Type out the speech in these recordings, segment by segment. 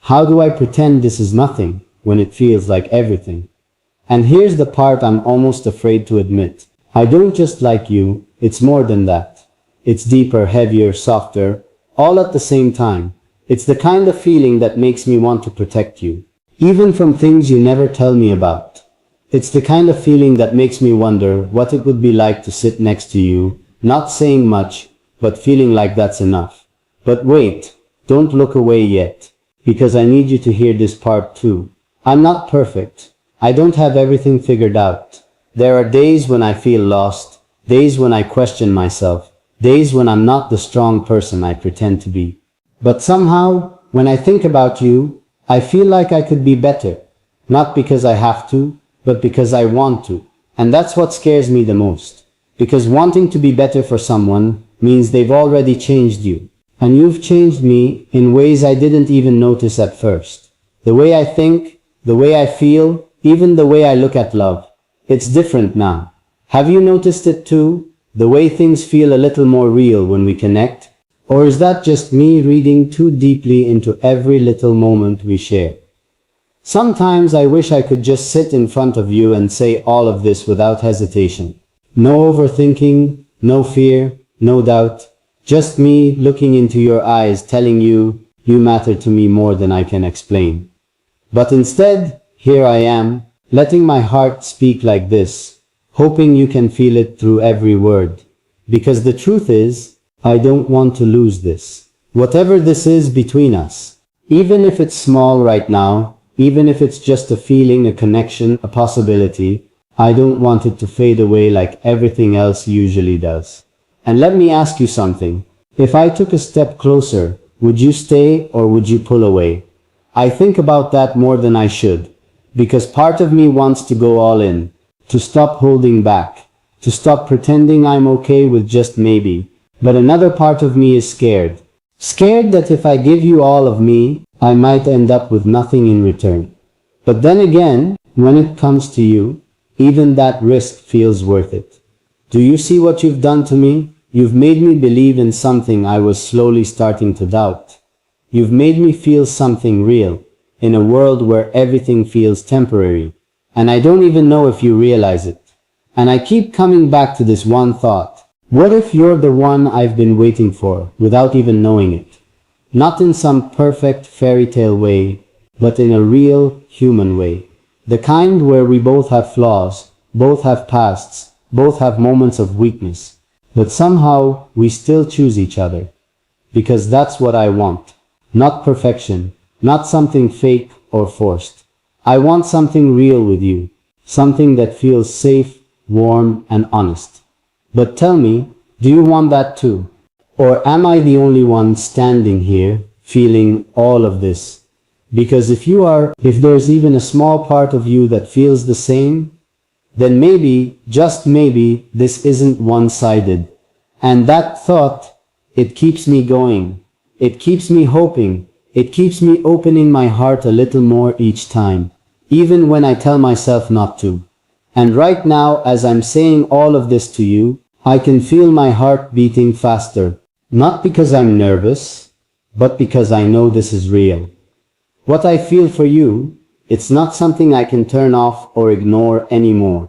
How do I pretend this is nothing when it feels like everything? And here's the part I'm almost afraid to admit. I don't just like you, it's more than that. It's deeper, heavier, softer, all at the same time. It's the kind of feeling that makes me want to protect you, even from things you never tell me about. It's the kind of feeling that makes me wonder what it would be like to sit next to you, not saying much, but feeling like that's enough. But wait, don't look away yet, because I need you to hear this part too. I'm not perfect. I don't have everything figured out. There are days when I feel lost, days when I question myself, days when I'm not the strong person I pretend to be. But somehow, when I think about you, I feel like I could be better. Not because I have to, but because I want to. And that's what scares me the most. Because wanting to be better for someone means they've already changed you. And you've changed me in ways I didn't even notice at first. The way I think, the way I feel, even the way I look at love. It's different now. Have you noticed it too? The way things feel a little more real when we connect? Or is that just me reading too deeply into every little moment we share? Sometimes I wish I could just sit in front of you and say all of this without hesitation. No overthinking, no fear, no doubt. Just me looking into your eyes telling you, you matter to me more than I can explain. But instead, here I am, letting my heart speak like this, hoping you can feel it through every word. Because the truth is, I don't want to lose this. Whatever this is between us. Even if it's small right now, even if it's just a feeling, a connection, a possibility, I don't want it to fade away like everything else usually does. And let me ask you something. If I took a step closer, would you stay or would you pull away? I think about that more than I should. Because part of me wants to go all in. To stop holding back. To stop pretending I'm okay with just maybe. But another part of me is scared. Scared that if I give you all of me, I might end up with nothing in return. But then again, when it comes to you, even that risk feels worth it. Do you see what you've done to me? You've made me believe in something I was slowly starting to doubt. You've made me feel something real, in a world where everything feels temporary. And I don't even know if you realize it. And I keep coming back to this one thought. What if you're the one I've been waiting for, without even knowing it? Not in some perfect fairy tale way, but in a real, human way. The kind where we both have flaws, both have pasts, both have moments of weakness. But somehow, we still choose each other. Because that's what I want. Not perfection, not something fake or forced. I want something real with you. Something that feels safe, warm, and honest. But tell me, do you want that too? Or am I the only one standing here, feeling all of this? Because if you are, if there's even a small part of you that feels the same, then maybe, just maybe, this isn't one-sided. And that thought, it keeps me going. It keeps me hoping. It keeps me opening my heart a little more each time, even when I tell myself not to. And right now, as I'm saying all of this to you, I can feel my heart beating faster. Not because I'm nervous, but because I know this is real. What I feel for you, it's not something I can turn off or ignore anymore.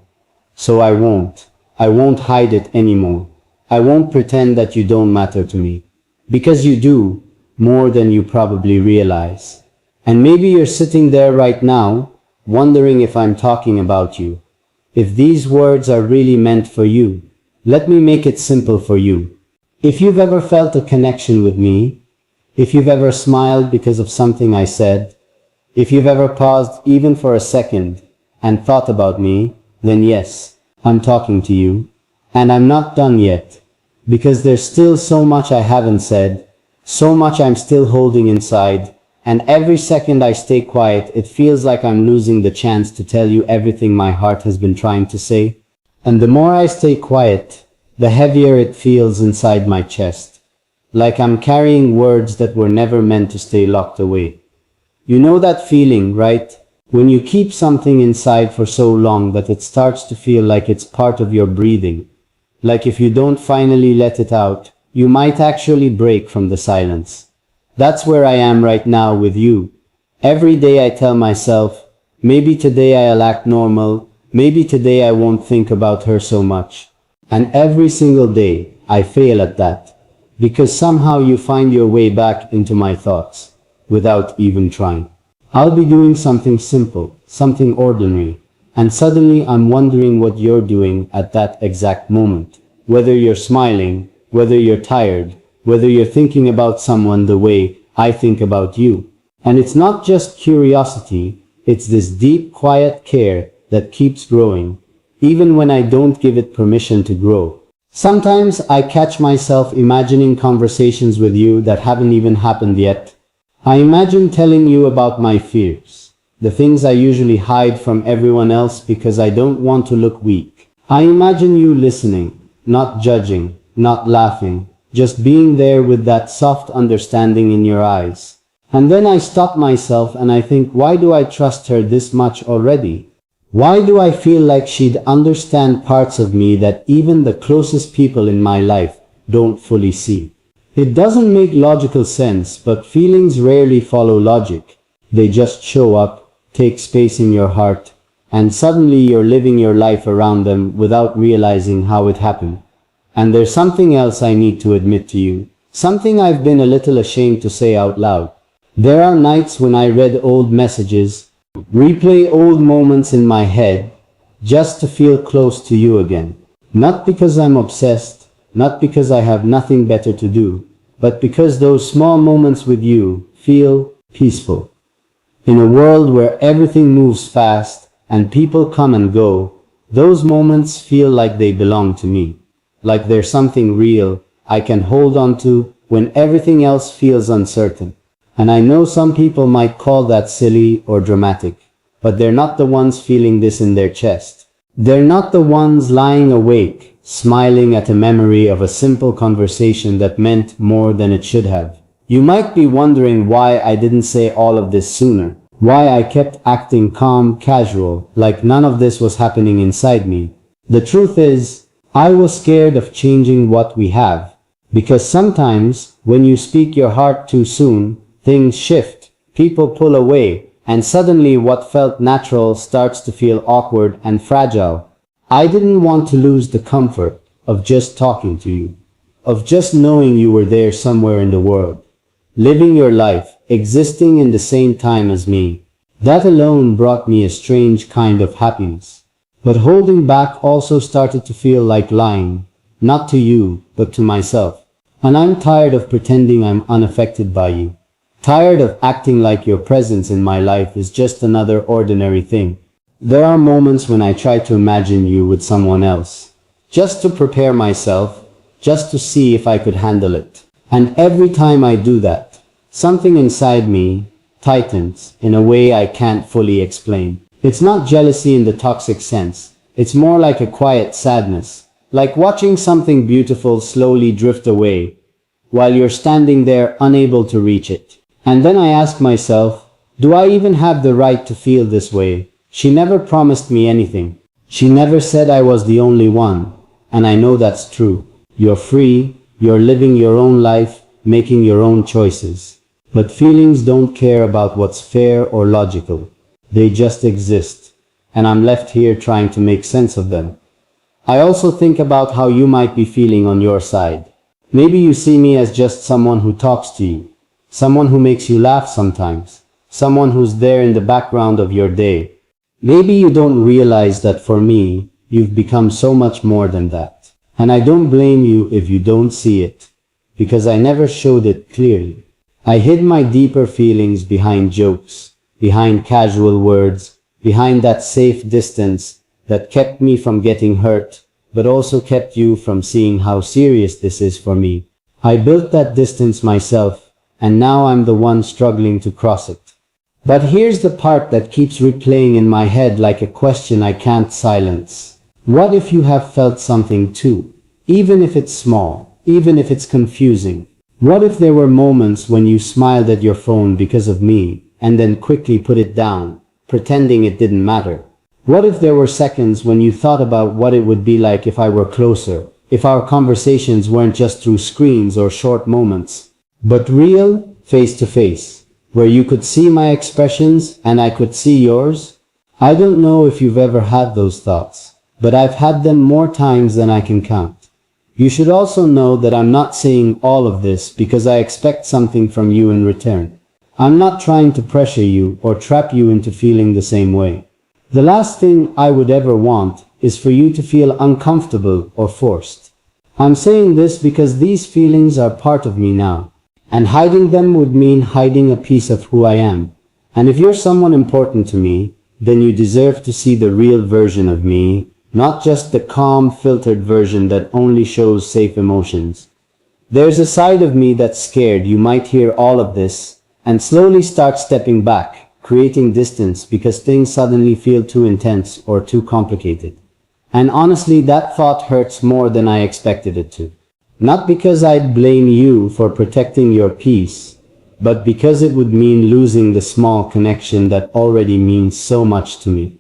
So I won't hide it anymore. I won't pretend that you don't matter to me. Because you do, more than you probably realize. And maybe you're sitting there right now, wondering if I'm talking about you. If these words are really meant for you, let me make it simple for you. If you've ever felt a connection with me, if you've ever smiled because of something I said, if you've ever paused even for a second and thought about me, then yes, I'm talking to you. And I'm not done yet, because there's still so much I haven't said, so much I'm still holding inside, and every second I stay quiet, it feels like I'm losing the chance to tell you everything my heart has been trying to say. And the more I stay quiet, the heavier it feels inside my chest. Like I'm carrying words that were never meant to stay locked away. You know that feeling, right? When you keep something inside for so long that it starts to feel like it's part of your breathing. Like if you don't finally let it out, you might actually break from the silence. That's where I am right now with you. Every day I tell myself, maybe today I'll act normal, maybe today I won't think about her so much. And every single day, I fail at that. Because somehow you find your way back into my thoughts, without even trying. I'll be doing something simple, something ordinary, and suddenly I'm wondering what you're doing at that exact moment. Whether you're smiling, whether you're tired, whether you're thinking about someone the way I think about you. And it's not just curiosity, it's this deep, quiet care that keeps growing, even when I don't give it permission to grow. Sometimes I catch myself imagining conversations with you that haven't even happened yet. I imagine telling you about my fears, the things I usually hide from everyone else because I don't want to look weak. I imagine you listening, not judging, not laughing, just being there with that soft understanding in your eyes. And then I stop myself and I think, why do I trust her this much already? Why do I feel like she'd understand parts of me that even the closest people in my life don't fully see? It doesn't make logical sense, but feelings rarely follow logic. They just show up, take space in your heart, and suddenly you're living your life around them without realizing how it happened. And there's something else I need to admit to you, something I've been a little ashamed to say out loud. There are nights when I read old messages, replay old moments in my head, just to feel close to you again. Not because I'm obsessed, not because I have nothing better to do, but because those small moments with you feel peaceful. In a world where everything moves fast and people come and go, those moments feel like they belong to me. Like there's something real I can hold on to when everything else feels uncertain. And I know some people might call that silly or dramatic, but they're not the ones feeling this in their chest. They're not the ones lying awake, smiling at a memory of a simple conversation that meant more than it should have. You might be wondering why I didn't say all of this sooner, why I kept acting calm, casual, like none of this was happening inside me. The truth is, I was scared of changing what we have. Because sometimes, when you speak your heart too soon, things shift, people pull away, and suddenly what felt natural starts to feel awkward and fragile. I didn't want to lose the comfort of just talking to you, of just knowing you were there somewhere in the world, living your life, existing in the same time as me. That alone brought me a strange kind of happiness. But holding back also started to feel like lying, not to you, but to myself. And I'm tired of pretending I'm unaffected by you. Tired of acting like your presence in my life is just another ordinary thing. There are moments when I try to imagine you with someone else, just to prepare myself, just to see if I could handle it. And every time I do that, something inside me tightens in a way I can't fully explain. It's not jealousy in the toxic sense. It's more like a quiet sadness, like watching something beautiful slowly drift away, while you're standing there unable to reach it. And then I ask myself, do I even have the right to feel this way? She never promised me anything. She never said I was the only one. And I know that's true. You're free, you're living your own life, making your own choices. But feelings don't care about what's fair or logical. They just exist. And I'm left here trying to make sense of them. I also think about how you might be feeling on your side. Maybe you see me as just someone who talks to you. Someone who makes you laugh sometimes. Someone who's there in the background of your day. Maybe you don't realize that for me, you've become so much more than that. And I don't blame you if you don't see it, because I never showed it clearly. I hid my deeper feelings behind jokes, behind casual words, behind that safe distance that kept me from getting hurt, but also kept you from seeing how serious this is for me. I built that distance myself, and now I'm the one struggling to cross it. But here's the part that keeps replaying in my head like a question I can't silence. What if you have felt something too? Even if it's small, even if it's confusing. What if there were moments when you smiled at your phone because of me, and then quickly put it down, pretending it didn't matter? What if there were seconds when you thought about what it would be like if I were closer, if our conversations weren't just through screens or short moments, but real, face to face? where you could see my expressions and I could see yours? I don't know if you've ever had those thoughts, but I've had them more times than I can count. You should also know that I'm not saying all of this because I expect something from you in return. I'm not trying to pressure you or trap you into feeling the same way. The last thing I would ever want is for you to feel uncomfortable or forced. I'm saying this because these feelings are part of me now, and hiding them would mean hiding a piece of who I am. And if you're someone important to me, then you deserve to see the real version of me, not just the calm, filtered version that only shows safe emotions. There's a side of me that's scared you might hear all of this and slowly start stepping back, creating distance because things suddenly feel too intense or too complicated. And honestly, that thought hurts more than I expected it to. Not because I'd blame you for protecting your peace, but because it would mean losing the small connection that already means so much to me.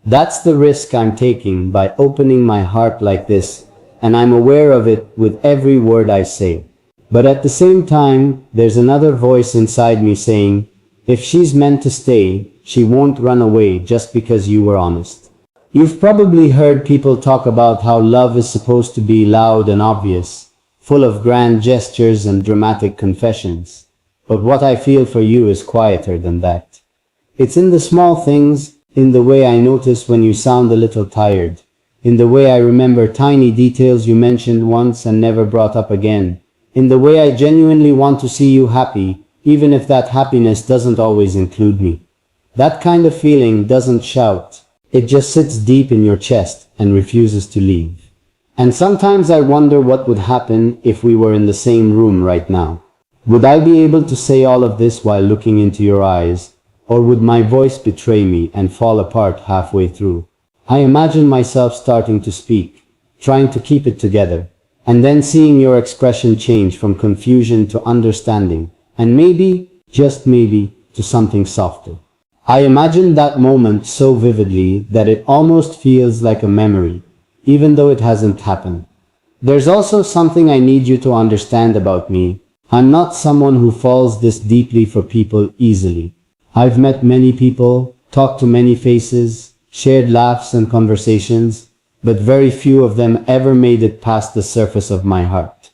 That's the risk I'm taking by opening my heart like this, and I'm aware of it with every word I say. But at the same time, there's another voice inside me saying, if she's meant to stay, she won't run away just because you were honest. You've probably heard people talk about how love is supposed to be loud and obvious, full of grand gestures and dramatic confessions. But what I feel for you is quieter than that. It's in the small things, in the way I notice when you sound a little tired, in the way I remember tiny details you mentioned once and never brought up again, in the way I genuinely want to see you happy, even if that happiness doesn't always include me. That kind of feeling doesn't shout. It just sits deep in your chest and refuses to leave. And sometimes I wonder what would happen if we were in the same room right now. Would I be able to say all of this while looking into your eyes, or would my voice betray me and fall apart halfway through? I imagine myself starting to speak, trying to keep it together, and then seeing your expression change from confusion to understanding, and maybe, just maybe, to something softer. I imagine that moment so vividly that it almost feels like a memory, even though it hasn't happened. There's also something I need you to understand about me. I'm not someone who falls this deeply for people easily. I've met many people, talked to many faces, shared laughs and conversations, but very few of them ever made it past the surface of my heart.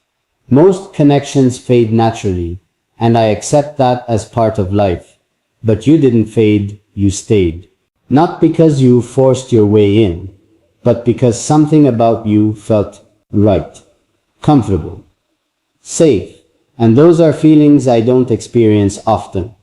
Most connections fade naturally, and I accept that as part of life. But you didn't fade, you stayed. Not because you forced your way in, but because something about you felt right, comfortable, safe, and those are feelings I don't experience often.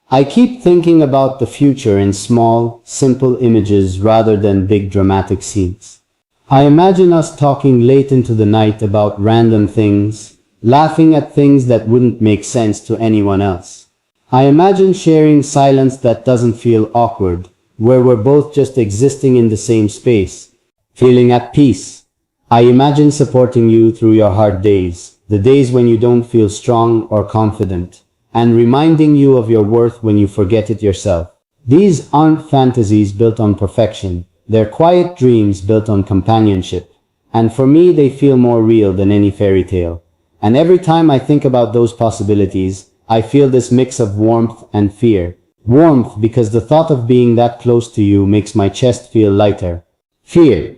I keep thinking about the future in small, simple images rather than big dramatic scenes. I imagine us talking late into the night about random things, laughing at things that wouldn't make sense to anyone else. I imagine sharing silence that doesn't feel awkward, where we're both just existing in the same space, feeling at peace. I imagine supporting you through your hard days, the days when you don't feel strong or confident, and reminding you of your worth when you forget it yourself. These aren't fantasies built on perfection, they're quiet dreams built on companionship, and for me they feel more real than any fairy tale. And every time I think about those possibilities, I feel this mix of warmth and fear. Warmth because the thought of being that close to you makes my chest feel lighter. Fear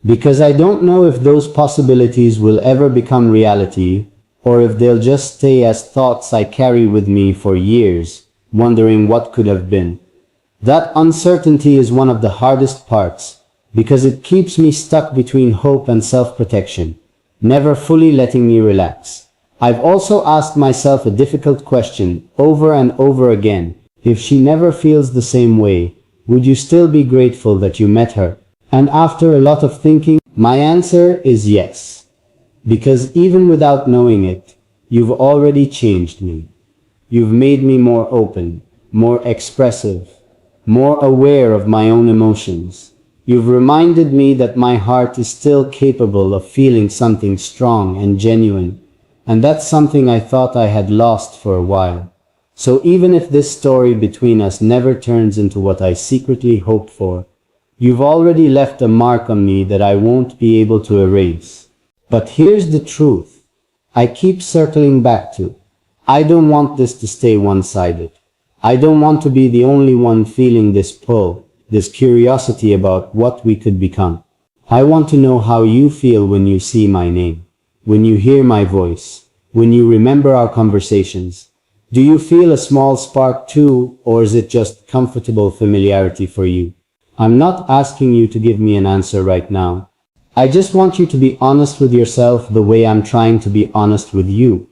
because I don't know if those possibilities will ever become reality, or if they'll just stay as thoughts I carry with me for years, wondering what could have been. That uncertainty is one of the hardest parts, because it keeps me stuck between hope and self-protection, never fully letting me relax. I've also asked myself a difficult question over and over again. If she never feels the same way, would you still be grateful that you met her? And after a lot of thinking, my answer is yes. Because even without knowing it, you've already changed me. You've made me more open, more expressive, more aware of my own emotions. You've reminded me that my heart is still capable of feeling something strong and genuine. And that's something I thought I had lost for a while. So even if this story between us never turns into what I secretly hoped for, you've already left a mark on me that I won't be able to erase. But here's the truth I keep circling back to. I don't want this to stay one-sided. I don't want to be the only one feeling this pull, this curiosity about what we could become. I want to know how you feel when you see my name, when you hear my voice, when you remember our conversations. Do you feel a small spark too, or is it just comfortable familiarity for you? I'm not asking you to give me an answer right now. I just want you to be honest with yourself the way I'm trying to be honest with you.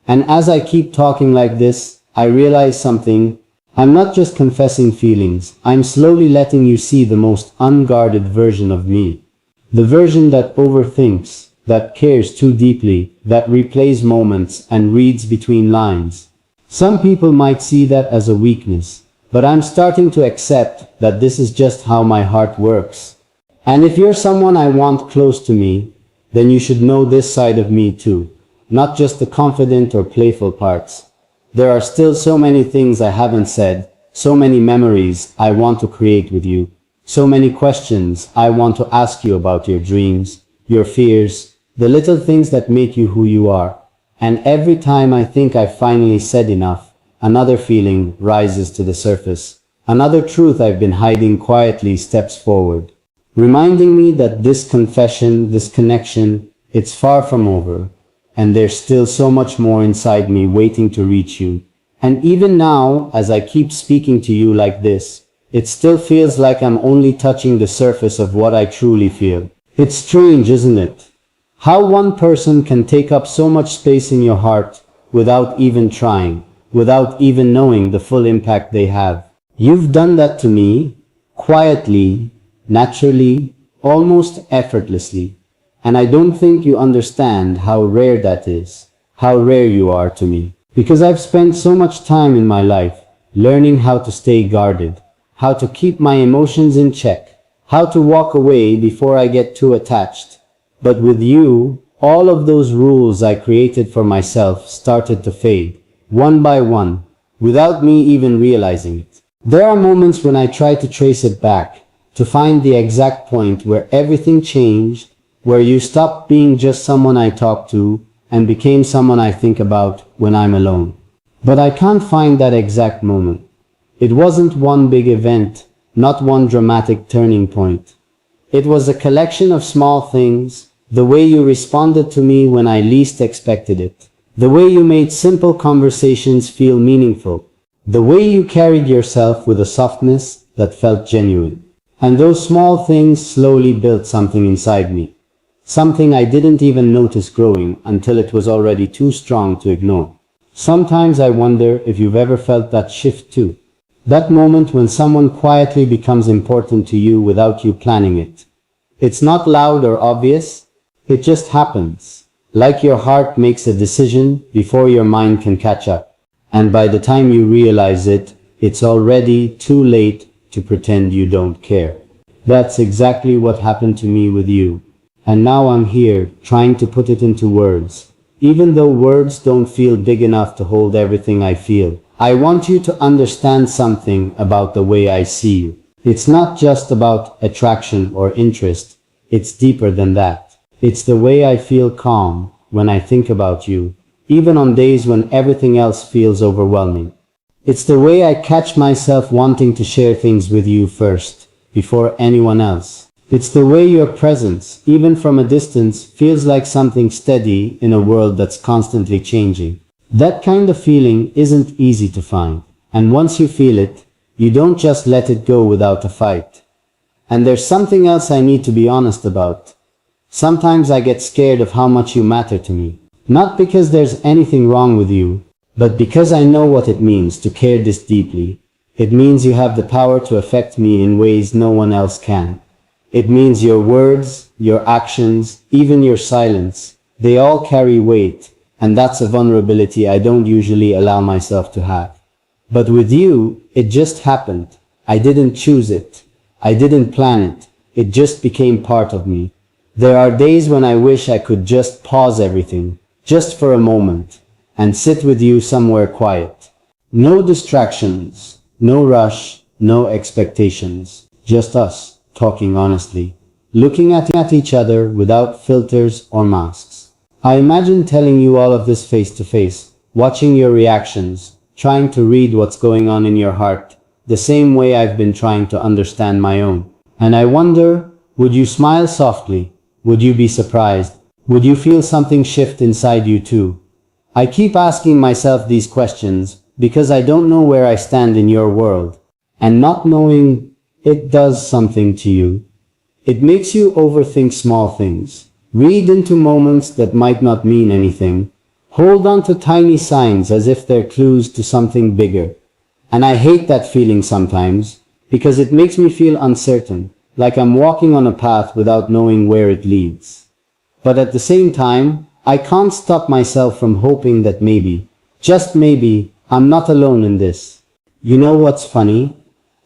And as I keep talking like this, I realize something. I'm not just confessing feelings, I'm slowly letting you see the most unguarded version of me. The version that overthinks, that cares too deeply, that replays moments and reads between lines. Some people might see that as a weakness, but I'm starting to accept that this is just how my heart works. And if you're someone I want close to me, then you should know this side of me too, not just the confident or playful parts. There are still so many things I haven't said, so many memories I want to create with you, so many questions I want to ask you about your dreams, your fears, the little things that make you who you are. And every time I think I've finally said enough, another feeling rises to the surface. Another truth I've been hiding quietly steps forward, reminding me that this confession, this connection, it's far from over. And there's still so much more inside me waiting to reach you. And even now, as I keep speaking to you like this, it still feels like I'm only touching the surface of what I truly feel. It's strange, isn't it? How one person can take up so much space in your heart without even trying, without even knowing the full impact they have. You've done that to me, quietly, naturally, almost effortlessly. And I don't think you understand how rare that is, how rare you are to me. Because I've spent so much time in my life learning how to stay guarded, how to keep my emotions in check, how to walk away before I get too attached. But with you, all of those rules I created for myself started to fade, one by one, without me even realizing it. There are moments when I try to trace it back, to find the exact point where everything changed, where you stopped being just someone I talk to and became someone I think about when I'm alone. But I can't find that exact moment. It wasn't one big event, not one dramatic turning point. It was a collection of small things, the way you responded to me when I least expected it, the way you made simple conversations feel meaningful, the way you carried yourself with a softness that felt genuine. And those small things slowly built something inside me. Something I didn't even notice growing until it was already too strong to ignore. Sometimes I wonder if you've ever felt that shift too. That moment when someone quietly becomes important to you without you planning it. It's not loud or obvious, it just happens. Like your heart makes a decision before your mind can catch up. And by the time you realize it, it's already too late to pretend you don't care. That's exactly what happened to me with you. And now I'm here, trying to put it into words. Even though words don't feel big enough to hold everything I feel, I want you to understand something about the way I see you. It's not just about attraction or interest, it's deeper than that. It's the way I feel calm when I think about you, even on days when everything else feels overwhelming. It's the way I catch myself wanting to share things with you first, before anyone else. It's the way your presence, even from a distance, feels like something steady in a world that's constantly changing. That kind of feeling isn't easy to find. And once you feel it, you don't just let it go without a fight. And there's something else I need to be honest about. Sometimes I get scared of how much you matter to me. Not because there's anything wrong with you, but because I know what it means to care this deeply. It means you have the power to affect me in ways no one else can. It means your words, your actions, even your silence, they all carry weight, and that's a vulnerability I don't usually allow myself to have. But with you, it just happened. I didn't choose it. I didn't plan it. It just became part of me. There are days when I wish I could just pause everything, just for a moment, and sit with you somewhere quiet. No distractions, no rush, no expectations, just us. Talking honestly, looking at each other without filters or masks. I imagine telling you all of this face to face, watching your reactions, trying to read what's going on in your heart, the same way I've been trying to understand my own. And I wonder, would you smile softly? Would you be surprised? Would you feel something shift inside you too? I keep asking myself these questions because I don't know where I stand in your world. And not knowing, it does something to you. It makes you overthink small things, read into moments that might not mean anything, hold on to tiny signs as if they're clues to something bigger. And I hate that feeling sometimes, because it makes me feel uncertain, like I'm walking on a path without knowing where it leads. But at the same time, I can't stop myself from hoping that maybe, just maybe, I'm not alone in this. You know what's funny?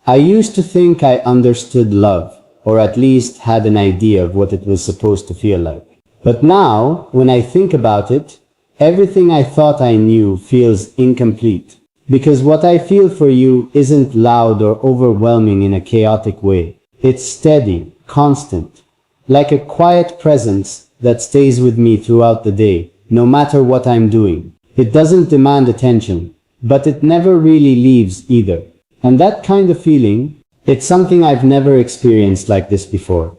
I used to think I understood love, or at least had an idea of what it was supposed to feel like. But now, when I think about it, everything I thought I knew feels incomplete. Because what I feel for you isn't loud or overwhelming in a chaotic way. It's steady, constant, like a quiet presence that stays with me throughout the day, no matter what I'm doing. It doesn't demand attention, but it never really leaves either. And that kind of feeling, it's something I've never experienced like this before.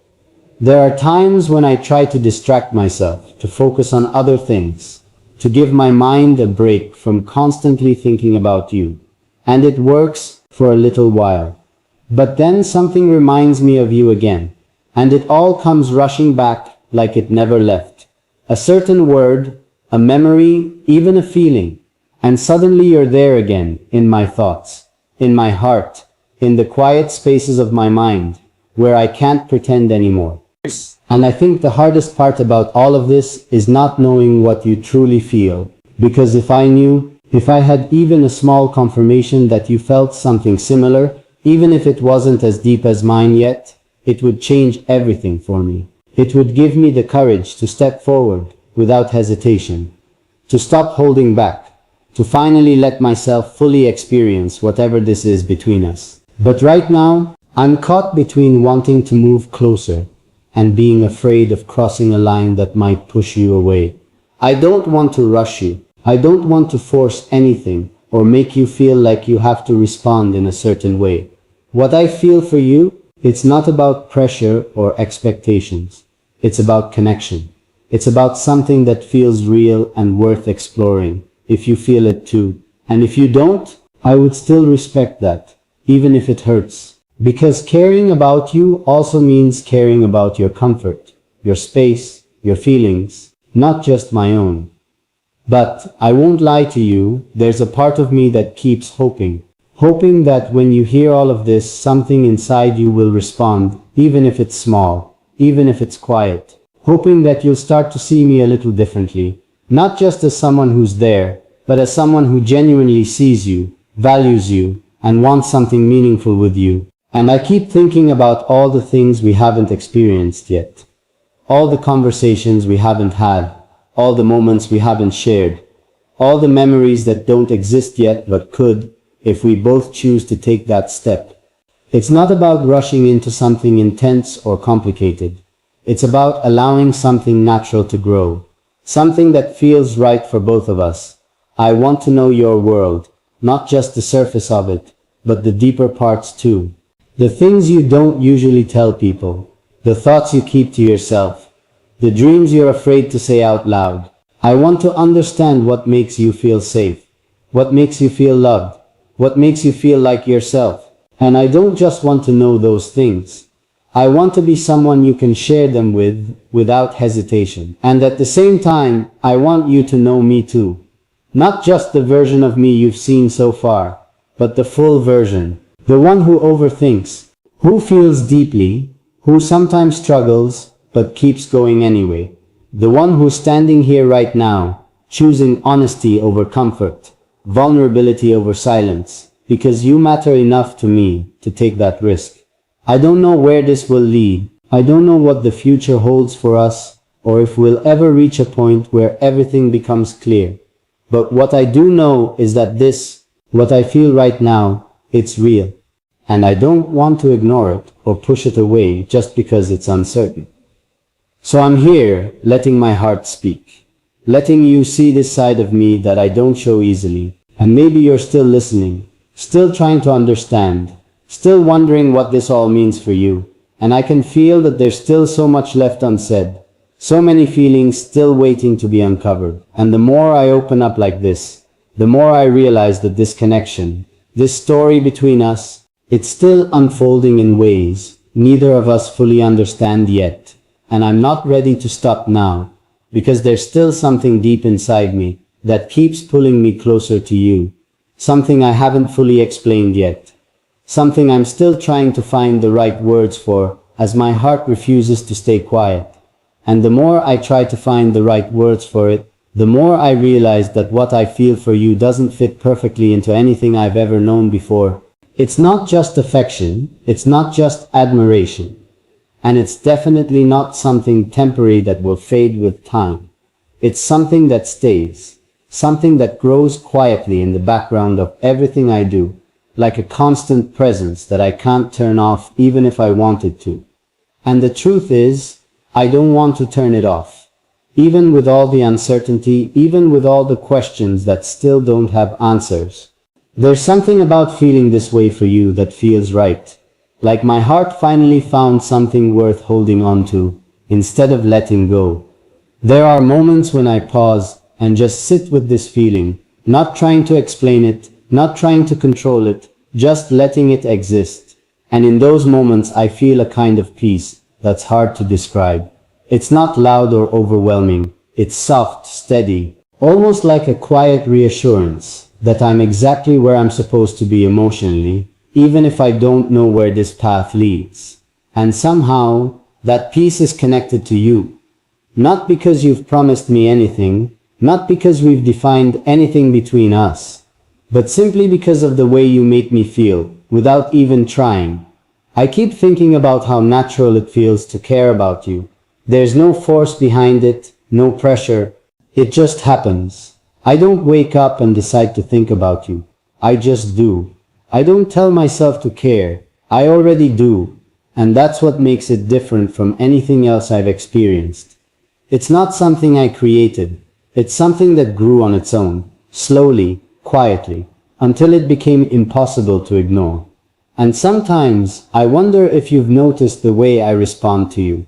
There are times when I try to distract myself, to focus on other things, to give my mind a break from constantly thinking about you. And it works for a little while. But then something reminds me of you again, and it all comes rushing back like it never left. A certain word, a memory, even a feeling, and suddenly you're there again, in my thoughts, in my heart, in the quiet spaces of my mind, where I can't pretend anymore. And I think the hardest part about all of this is not knowing what you truly feel, because if I knew, if I had even a small confirmation that you felt something similar, even if it wasn't as deep as mine yet, it would change everything for me. It would give me the courage to step forward without hesitation, to stop holding back, to finally let myself fully experience whatever this is between us. But right now, I'm caught between wanting to move closer and being afraid of crossing a line that might push you away. I don't want to rush you. I don't want to force anything or make you feel like you have to respond in a certain way. What I feel for you, it's not about pressure or expectations. It's about connection. It's about something that feels real and worth exploring, if you feel it too. And if you don't, I would still respect that, even if it hurts. Because caring about you also means caring about your comfort, your space, your feelings, not just my own. But I won't lie to you, there's a part of me that keeps hoping. Hoping that when you hear all of this, something inside you will respond, even if it's small, even if it's quiet. Hoping that you'll start to see me a little differently, not just as someone who's there, but as someone who genuinely sees you, values you, and wants something meaningful with you. And I keep thinking about all the things we haven't experienced yet. All the conversations we haven't had, all the moments we haven't shared, all the memories that don't exist yet but could, if we both choose to take that step. It's not about rushing into something intense or complicated. It's about allowing something natural to grow, something that feels right for both of us. I want to know your world, not just the surface of it, but the deeper parts too. The things you don't usually tell people, the thoughts you keep to yourself, the dreams you're afraid to say out loud. I want to understand what makes you feel safe, what makes you feel loved, what makes you feel like yourself. And I don't just want to know those things. I want to be someone you can share them with without hesitation. And at the same time, I want you to know me too. Not just the version of me you've seen so far, but the full version. The one who overthinks, who feels deeply, who sometimes struggles, but keeps going anyway. The one who's standing here right now, choosing honesty over comfort, vulnerability over silence, because you matter enough to me to take that risk. I don't know where this will lead. I don't know what the future holds for us, or if we'll ever reach a point where everything becomes clear. But what I do know is that this, what I feel right now, it's real. And I don't want to ignore it or push it away just because it's uncertain. So I'm here, letting my heart speak. Letting you see this side of me that I don't show easily. And maybe you're still listening, still trying to understand, still wondering what this all means for you. And I can feel that there's still so much left unsaid, so many feelings still waiting to be uncovered. And the more I open up like this, the more I realize that this connection, this story between us, it's still unfolding in ways neither of us fully understand yet. And I'm not ready to stop now, because there's still something deep inside me that keeps pulling me closer to you. Something I haven't fully explained yet. Something I'm still trying to find the right words for, as my heart refuses to stay quiet. And the more I try to find the right words for it, the more I realize that what I feel for you doesn't fit perfectly into anything I've ever known before. It's not just affection, it's not just admiration. And it's definitely not something temporary that will fade with time. It's something that stays, something that grows quietly in the background of everything I do, like a constant presence that I can't turn off even if I wanted to. And the truth is, I don't want to turn it off. Even with all the uncertainty, even with all the questions that still don't have answers. There's something about feeling this way for you that feels right. Like my heart finally found something worth holding on to, instead of letting go. There are moments when I pause and just sit with this feeling, not trying to explain it, not trying to control it, just letting it exist. And in those moments I feel a kind of peace that's hard to describe. It's not loud or overwhelming, it's soft, steady, almost like a quiet reassurance that I'm exactly where I'm supposed to be emotionally, even if I don't know where this path leads. And somehow, that peace is connected to you. Not because you've promised me anything, not because we've defined anything between us, but simply because of the way you make me feel, without even trying. I keep thinking about how natural it feels to care about you. There's no force behind it, no pressure. It just happens. I don't wake up and decide to think about you. I just do. I don't tell myself to care. I already do. And that's what makes it different from anything else I've experienced. It's not something I created. It's something that grew on its own, slowly, quietly, until it became impossible to ignore. And sometimes I wonder if you've noticed the way I respond to you.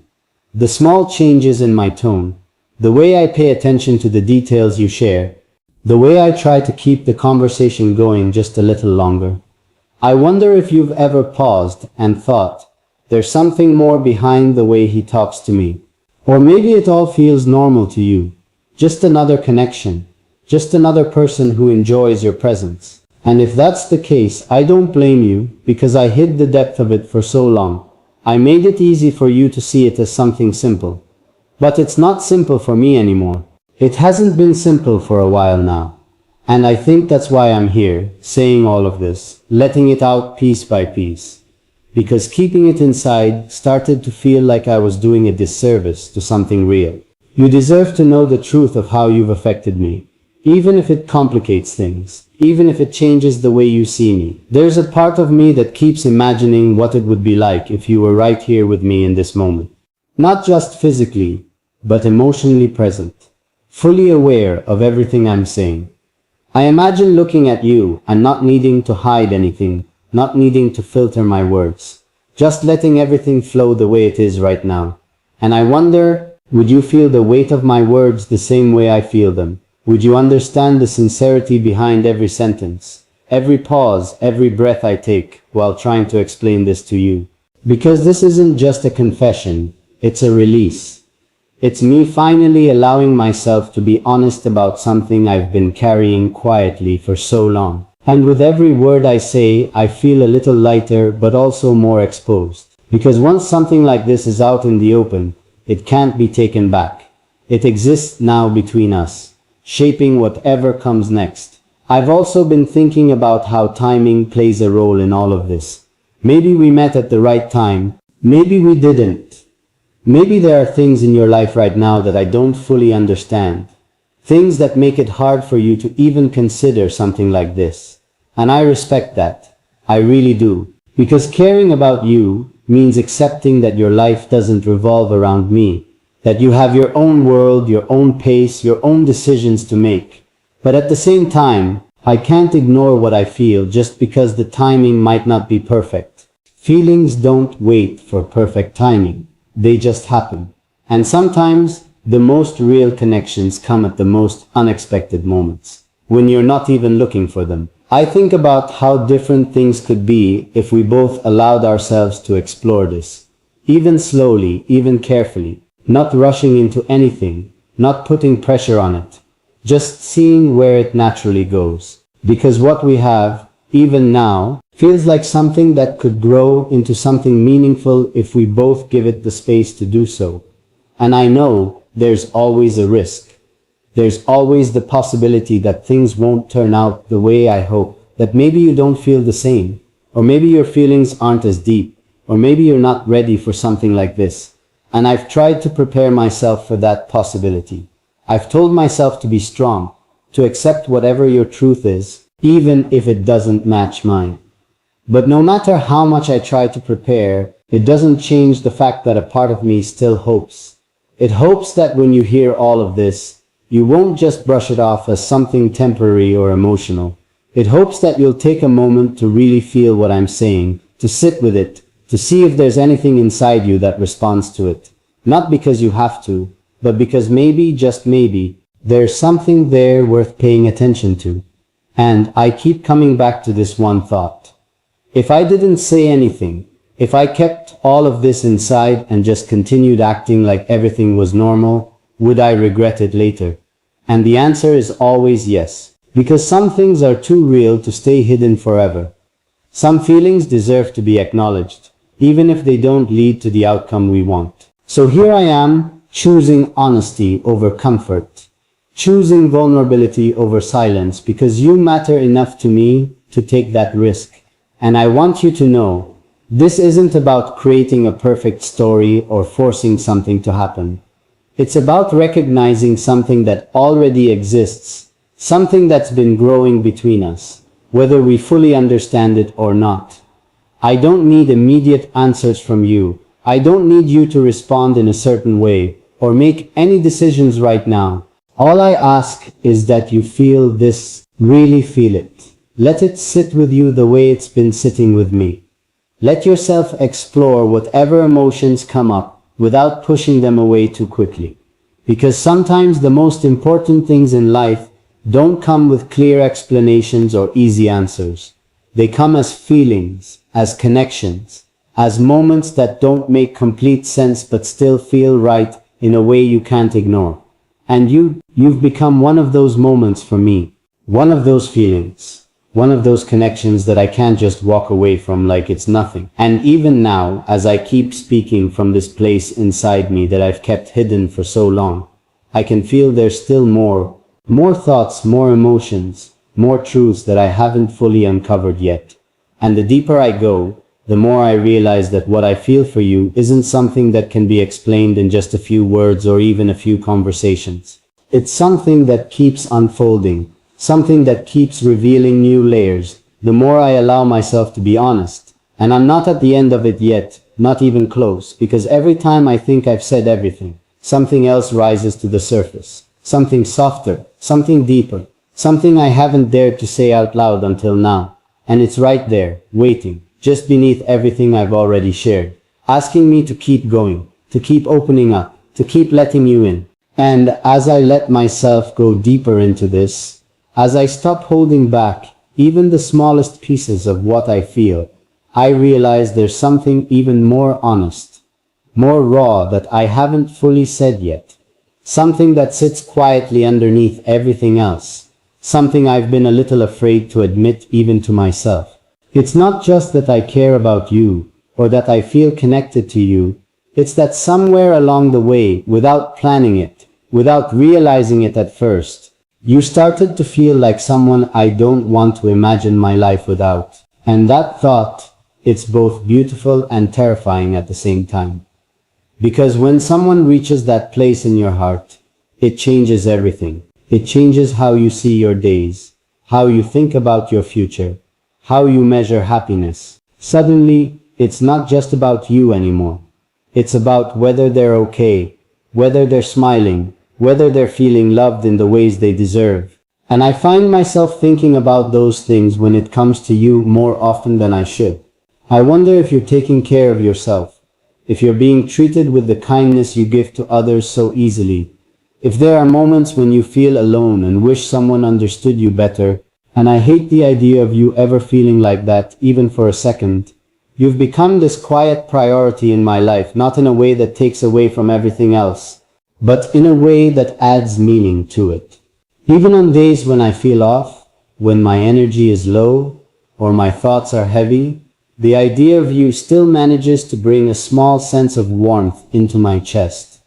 The small changes in my tone, the way I pay attention to the details you share, the way I try to keep the conversation going just a little longer. I wonder if you've ever paused and thought, there's something more behind the way he talks to me. Or maybe it all feels normal to you. Just another connection. Just another person who enjoys your presence. And if that's the case, I don't blame you, because I hid the depth of it for so long. I made it easy for you to see it as something simple. But it's not simple for me anymore. It hasn't been simple for a while now. And I think that's why I'm here, saying all of this, letting it out piece by piece. Because keeping it inside started to feel like I was doing a disservice to something real. You deserve to know the truth of how you've affected me. Even if it complicates things, even if it changes the way you see me. There's a part of me that keeps imagining what it would be like if you were right here with me in this moment. Not just physically, but emotionally present. Fully aware of everything I'm saying. I imagine looking at you and not needing to hide anything, not needing to filter my words. Just letting everything flow the way it is right now. And I wonder, would you feel the weight of my words the same way I feel them? Would you understand the sincerity behind every sentence, every pause, every breath I take while trying to explain this to you? Because this isn't just a confession, it's a release. It's me finally allowing myself to be honest about something I've been carrying quietly for so long. And with every word I say, I feel a little lighter but also more exposed. Because once something like this is out in the open, it can't be taken back. It exists now between us, shaping whatever comes next. I've also been thinking about how timing plays a role in all of this. Maybe we met at the right time, maybe we didn't. Maybe there are things in your life right now that I don't fully understand. Things that make it hard for you to even consider something like this. And I respect that. I really do. Because caring about you means accepting that your life doesn't revolve around me. That you have your own world, your own pace, your own decisions to make. But at the same time, I can't ignore what I feel just because the timing might not be perfect. Feelings don't wait for perfect timing. They just happen. And sometimes, the most real connections come at the most unexpected moments, when you're not even looking for them. I think about how different things could be if we both allowed ourselves to explore this. Even slowly, even carefully, not rushing into anything, not putting pressure on it, just seeing where it naturally goes. Because what we have, even now, feels like something that could grow into something meaningful if we both give it the space to do so. And I know there's always a risk. There's always the possibility that things won't turn out the way I hope, that maybe you don't feel the same, or maybe your feelings aren't as deep, or maybe you're not ready for something like this. And I've tried to prepare myself for that possibility. I've told myself to be strong, to accept whatever your truth is, even if it doesn't match mine. But no matter how much I try to prepare, it doesn't change the fact that a part of me still hopes. It hopes that when you hear all of this, you won't just brush it off as something temporary or emotional. It hopes that you'll take a moment to really feel what I'm saying, to sit with it, to see if there's anything inside you that responds to it. Not because you have to, but because maybe, just maybe, there's something there worth paying attention to. And I keep coming back to this one thought. If I didn't say anything, if I kept all of this inside and just continued acting like everything was normal, would I regret it later? And the answer is always yes. Because some things are too real to stay hidden forever. Some feelings deserve to be acknowledged, even if they don't lead to the outcome we want. So here I am, choosing honesty over comfort, choosing vulnerability over silence, because you matter enough to me to take that risk. And I want you to know, this isn't about creating a perfect story or forcing something to happen. It's about recognizing something that already exists, something that's been growing between us, whether we fully understand it or not. I don't need immediate answers from you. I don't need you to respond in a certain way or make any decisions right now. All I ask is that you feel this, really feel it. Let it sit with you the way it's been sitting with me. Let yourself explore whatever emotions come up without pushing them away too quickly. Because sometimes the most important things in life don't come with clear explanations or easy answers. They come as feelings, as connections, as moments that don't make complete sense but still feel right in a way you can't ignore. And you've become one of those moments for me. One of those feelings. One of those connections that I can't just walk away from like it's nothing. And even now, as I keep speaking from this place inside me that I've kept hidden for so long, I can feel there's still more thoughts, more emotions, more truths that I haven't fully uncovered yet. And the deeper I go, the more I realize that what I feel for you isn't something that can be explained in just a few words or even a few conversations. It's something that keeps unfolding, something that keeps revealing new layers, the more I allow myself to be honest. And I'm not at the end of it yet, not even close, because every time I think I've said everything, something else rises to the surface. Something softer, something deeper, something I haven't dared to say out loud until now. And it's right there, waiting, just beneath everything I've already shared, asking me to keep going, to keep opening up, to keep letting you in. And as I let myself go deeper into this, as I stop holding back even the smallest pieces of what I feel, I realize there's something even more honest, more raw that I haven't fully said yet. Something that sits quietly underneath everything else. Something I've been a little afraid to admit even to myself. It's not just that I care about you, or that I feel connected to you. It's that somewhere along the way, without planning it, without realizing it at first, you started to feel like someone I don't want to imagine my life without. And that thought, it's both beautiful and terrifying at the same time. Because when someone reaches that place in your heart, it changes everything. It changes how you see your days, how you think about your future, how you measure happiness. Suddenly, it's not just about you anymore. It's about whether they're okay, whether they're smiling, whether they're feeling loved in the ways they deserve. And I find myself thinking about those things when it comes to you more often than I should. I wonder if you're taking care of yourself, if you're being treated with the kindness you give to others so easily, if there are moments when you feel alone and wish someone understood you better, and I hate the idea of you ever feeling like that, even for a second. You've become this quiet priority in my life, not in a way that takes away from everything else, but in a way that adds meaning to it. Even on days when I feel off, when my energy is low, or my thoughts are heavy, the idea of you still manages to bring a small sense of warmth into my chest.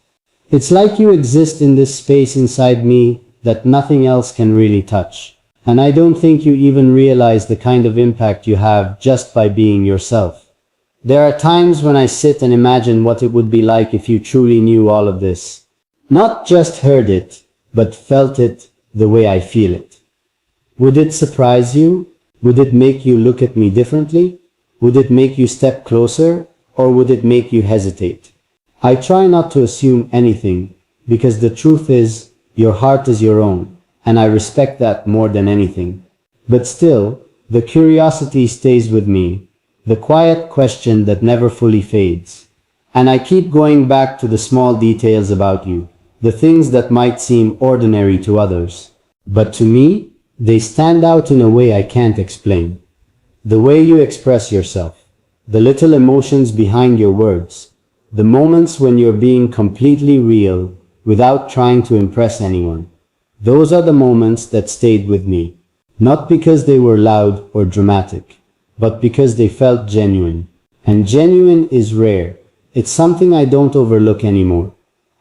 It's like you exist in this space inside me that nothing else can really touch. And I don't think you even realize the kind of impact you have just by being yourself. There are times when I sit and imagine what it would be like if you truly knew all of this. Not just heard it, but felt it the way I feel it. Would it surprise you? Would it make you look at me differently? Would it make you step closer? Or would it make you hesitate? I try not to assume anything, because the truth is, your heart is your own. And I respect that more than anything. But still, the curiosity stays with me, the quiet question that never fully fades. And I keep going back to the small details about you, the things that might seem ordinary to others. But to me, they stand out in a way I can't explain. The way you express yourself, the little emotions behind your words, the moments when you're being completely real without trying to impress anyone. Those are the moments that stayed with me, not because they were loud or dramatic, but because they felt genuine. And genuine is rare. It's something I don't overlook anymore.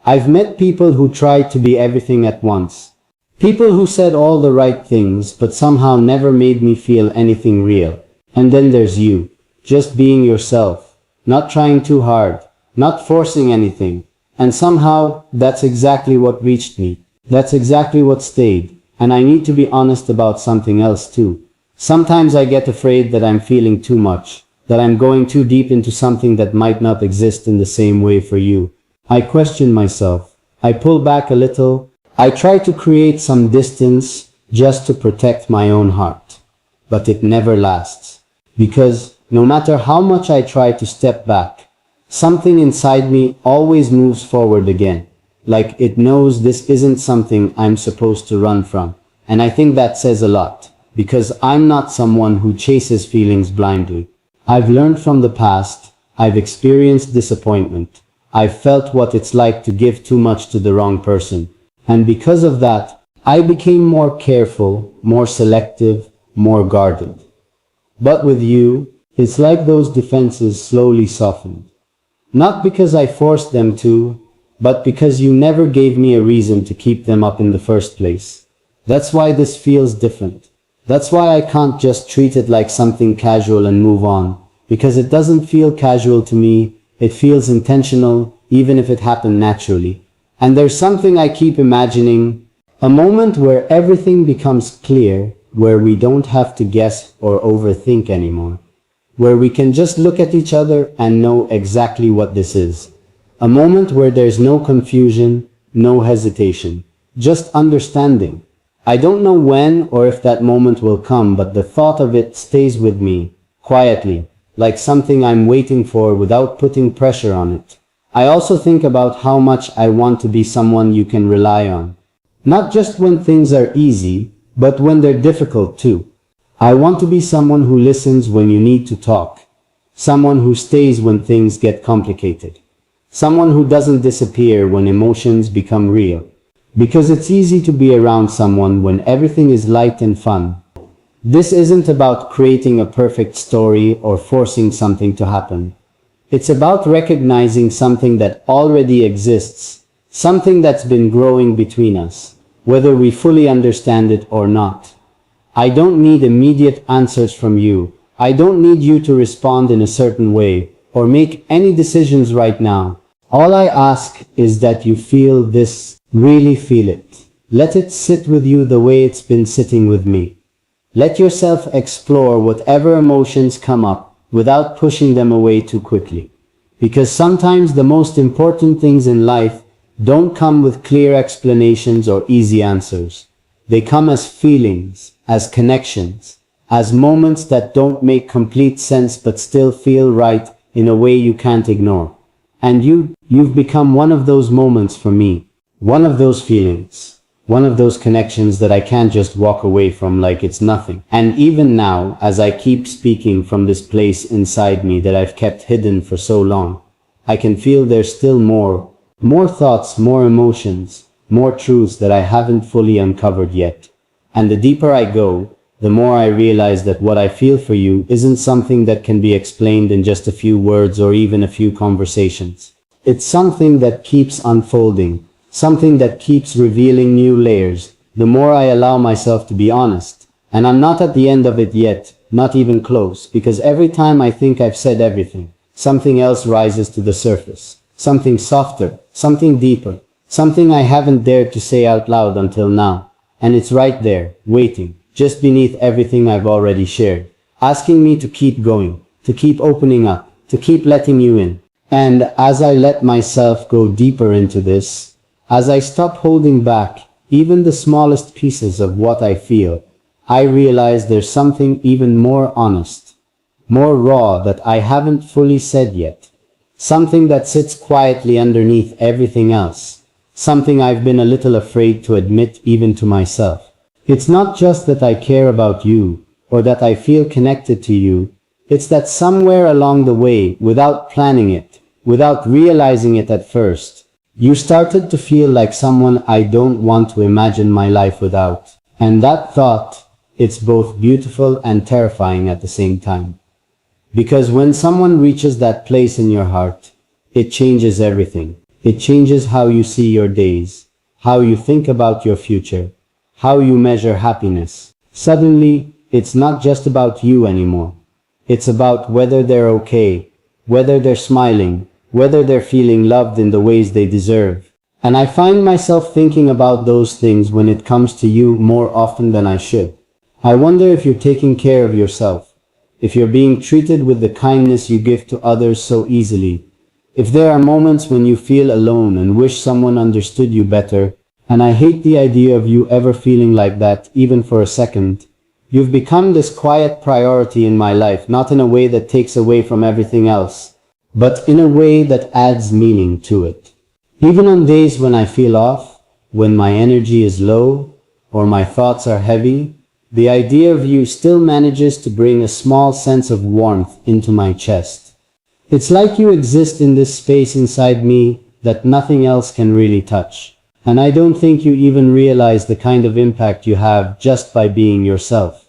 I've met people who tried to be everything at once. People who said all the right things, but somehow never made me feel anything real. And then there's you, just being yourself, not trying too hard, not forcing anything. And somehow, that's exactly what reached me. That's exactly what stayed, and I need to be honest about something else too. Sometimes I get afraid that I'm feeling too much, that I'm going too deep into something that might not exist in the same way for you. I question myself. I pull back a little. I try to create some distance just to protect my own heart. But it never lasts. Because no matter how much I try to step back, something inside me always moves forward again. Like it knows this isn't something I'm supposed to run from. And I think that says a lot, because I'm not someone who chases feelings blindly. I've learned from the past, I've experienced disappointment, I've felt what it's like to give too much to the wrong person. And because of that, I became more careful, more selective, more guarded. But with you, it's like those defenses slowly softened. Not because I forced them to, but because you never gave me a reason to keep them up in the first place. That's why this feels different. That's why I can't just treat it like something casual and move on, because it doesn't feel casual to me, it feels intentional, even if it happened naturally. And there's something I keep imagining, a moment where everything becomes clear, where we don't have to guess or overthink anymore, where we can just look at each other and know exactly what this is. A moment where there's no confusion, no hesitation, just understanding. I don't know when or if that moment will come, but the thought of it stays with me, quietly, like something I'm waiting for without putting pressure on it. I also think about how much I want to be someone you can rely on. Not just when things are easy, but when they're difficult too. I want to be someone who listens when you need to talk. Someone who stays when things get complicated. Someone who doesn't disappear when emotions become real. Because it's easy to be around someone when everything is light and fun. This isn't about creating a perfect story or forcing something to happen. It's about recognizing something that already exists, something that's been growing between us, whether we fully understand it or not. I don't need immediate answers from you. I don't need you to respond in a certain way or make any decisions right now. All I ask is that you feel this, really feel it. Let it sit with you the way it's been sitting with me. Let yourself explore whatever emotions come up without pushing them away too quickly. Because sometimes the most important things in life don't come with clear explanations or easy answers. They come as feelings, as connections, as moments that don't make complete sense but still feel right in a way you can't ignore. And you've become one of those moments for me. One of those feelings. One of those connections that I can't just walk away from like it's nothing. And even now, as I keep speaking from this place inside me that I've kept hidden for so long, I can feel there's still more thoughts, more emotions, more truths that I haven't fully uncovered yet. And the deeper I go, the more I realize that what I feel for you isn't something that can be explained in just a few words or even a few conversations. It's something that keeps unfolding, something that keeps revealing new layers, the more I allow myself to be honest. And I'm not at the end of it yet, not even close, because every time I think I've said everything, something else rises to the surface. Something softer, something deeper, something I haven't dared to say out loud until now. And it's right there, waiting, just beneath everything I've already shared, asking me to keep going, to keep opening up, to keep letting you in. And as I let myself go deeper into this, as I stop holding back even the smallest pieces of what I feel, I realize there's something even more honest, more raw that I haven't fully said yet. Something that sits quietly underneath everything else. Something I've been a little afraid to admit even to myself. It's not just that I care about you, or that I feel connected to you. It's that somewhere along the way, without planning it, without realizing it at first, you started to feel like someone I don't want to imagine my life without. And that thought, it's both beautiful and terrifying at the same time. Because when someone reaches that place in your heart, it changes everything. It changes how you see your days, how you think about your future, how you measure happiness. Suddenly, it's not just about you anymore. It's about whether they're okay, whether they're smiling, whether they're feeling loved in the ways they deserve. And I find myself thinking about those things when it comes to you more often than I should. I wonder if you're taking care of yourself. If you're being treated with the kindness you give to others so easily, if there are moments when you feel alone and wish someone understood you better, and I hate the idea of you ever feeling like that, even for a second. You've become this quiet priority in my life, not in a way that takes away from everything else, but in a way that adds meaning to it. Even on days when I feel off, when my energy is low, or my thoughts are heavy, the idea of you still manages to bring a small sense of warmth into my chest. It's like you exist in this space inside me that nothing else can really touch. And I don't think you even realize the kind of impact you have just by being yourself.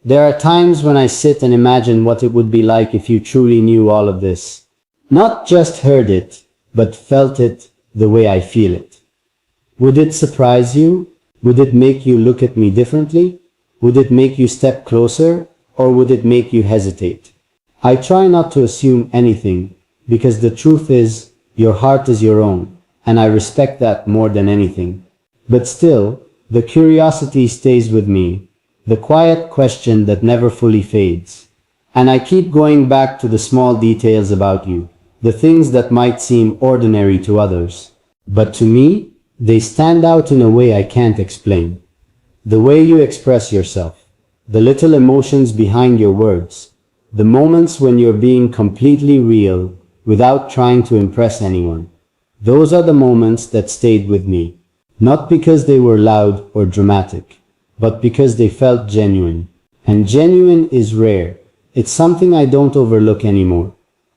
There are times when I sit and imagine what it would be like if you truly knew all of this. Not just heard it, but felt it the way I feel it. Would it surprise you? Would it make you look at me differently? Would it make you step closer, or would it make you hesitate? I try not to assume anything, because the truth is, your heart is your own, and I respect that more than anything. But still, the curiosity stays with me, the quiet question that never fully fades. And I keep going back to the small details about you, the things that might seem ordinary to others. But to me, they stand out in a way I can't explain. The way you express yourself, the little emotions behind your words, the moments when you're being completely real without trying to impress anyone. Those are the moments that stayed with me, not because they were loud or dramatic, but because they felt genuine. And genuine is rare. It's something I don't overlook anymore.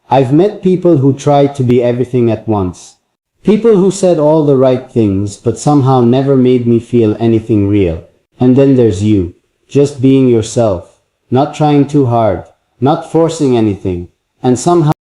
I've met people who tried to be everything at once. People who said all the right things but somehow never made me feel anything real. And then there's you, just being yourself, not trying too hard, not forcing anything, and somehow